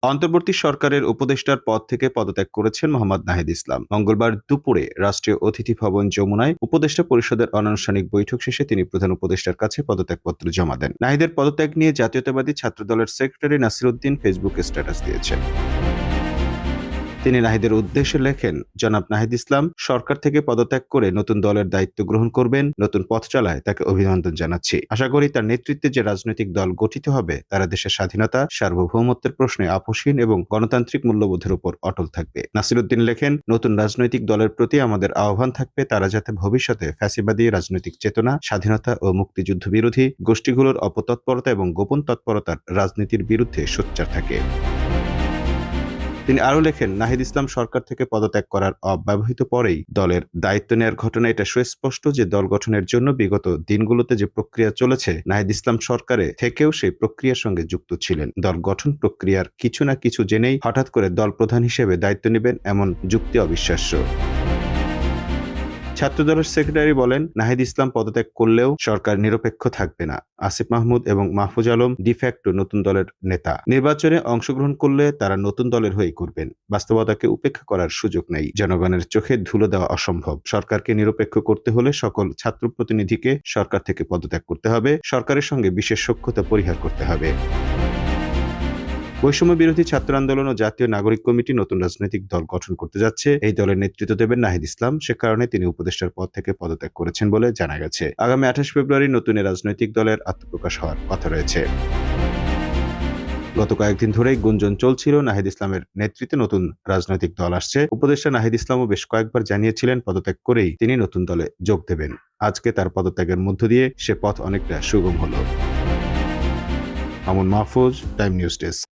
অন্তর্বর্তী সরকারের উপদেষ্টার পদ থেকে পদত্যাগ করেছেন মোহাম্মদ নাহিদ ইসলাম। মঙ্গলবার দুপুরে রাষ্ট্রীয় অতিথি ভবন যমুনায় উপদেষ্টা পরিষদের অনানুষ্ঠানিক বৈঠক শেষে তিনি প্রধান উপদেষ্টার কাছে পদত্যাগপত্র জমা দেন। নাহিদের পদত্যাগ নিয়ে জাতীয়তাবাদী ছাত্রদলের সেক্রেটারি নাসির উদ্দিন ফেসবুকে স্ট্যাটাস দিয়েছেন। তিনি নাহিদের উদ্দেশ্যে লেখেন, জনাব নাহিদ ইসলাম সরকার থেকে পদত্যাগ করে নতুন দলের দায়িত্ব গ্রহণ করবেন। নতুন পথ চলায় তাকে অভিনন্দন জানাচ্ছি। আশা করি তার নেতৃত্বে যে রাজনৈতিক দল গঠিত হবে তারা দেশের স্বাধীনতা, সার্বভৌমত্বের প্রশ্নে আপোষহীন এবং গণতান্ত্রিক মূল্যবোধের উপর অটল থাকবে। নাসির উদ্দিন লেখেন, নতুন রাজনৈতিক দলের প্রতি আমাদের আহ্বান থাকবে তারা যাতে ভবিষ্যতে ফ্যাসিবাদী রাজনৈতিক চেতনা, স্বাধীনতা ও মুক্তিযুদ্ধ বিরোধী গোষ্ঠীগুলোর অপতৎপরতা এবং গোপন তৎপরতার রাজনীতির বিরুদ্ধে সোচ্চার থাকে। তিনি আরও লেখেন, নাহিদ ইসলাম সরকার থেকে পদত্যাগ করার অব্যবহিত পরেই দলের দায়িত্ব নেয়ার ঘটনা এটা সুস্পষ্ট যে দল গঠনের জন্য বিগত দিনগুলোতে যে প্রক্রিয়া চলেছে, নাহিদ ইসলাম সরকারে থেকেও সেই প্রক্রিয়ার সঙ্গে যুক্ত ছিলেন। দল গঠন প্রক্রিয়ার কিছু না কিছু জেনেই হঠাৎ করে দল প্রধান হিসেবে দায়িত্ব নেবেন এমন যুক্তি অবিশ্বাস্য। ছাত্রদলের সেক্রেটারি বলেন, নাহিদ ইসলাম পদত্যাগ করলেও সরকার নিরপেক্ষ থাকবে না। আসিফ মাহমুদ এবং মাহফুজ আলম ডিফ্যাক্টো নতুন দলের নেতা। নির্বাচনে অংশগ্রহণ করলে তারা নতুন দলের হয়েই করবেন। বাস্তবতাকে উপেক্ষা করার সুযোগ নেই। জনগণের চোখে ধুলো দেওয়া অসম্ভব। সরকারকে নিরপেক্ষ করতে হলে সকল ছাত্র প্রতিনিধিকে সরকার থেকে পদত্যাগ করতে হবে। সরকারের সঙ্গে বিশেষ সখ্যতা পরিহার করতে হবে। বৈষম্য বিরোধী ছাত্র আন্দোলন ও জাতীয় নাগরিক কমিটি নতুন রাজনৈতিক দল গঠন করতে যাচ্ছে। এই দলের নেতৃত্ব দেবেন নাহিদ ইসলাম। সে কারণে তিনি উপদেষ্টার পদ থেকে পদত্যাগ করেছেন বলে জানা গেছে। আগামী 28 ফেব্রুয়ারি নতুন রাজনৈতিক দলের আত্মপ্রকাশ হওয়ার কথা রয়েছে। গত কয়েকদিন ধরেই গুঞ্জন চলছিল নাহিদ ইসলামের নেতৃত্বে নতুন রাজনৈতিক দল আসছে। উপদেষ্টা নাহিদ ইসলামও বেশ কয়েকবার জানিয়েছিলেন পদত্যাগ করেই তিনি নতুন দলে যোগ দেবেন। আজকে তার পদত্যাগের মধ্য দিয়ে সে পথ অনেকটা সুগম হলো। Mamun Mahfuz, time news desk.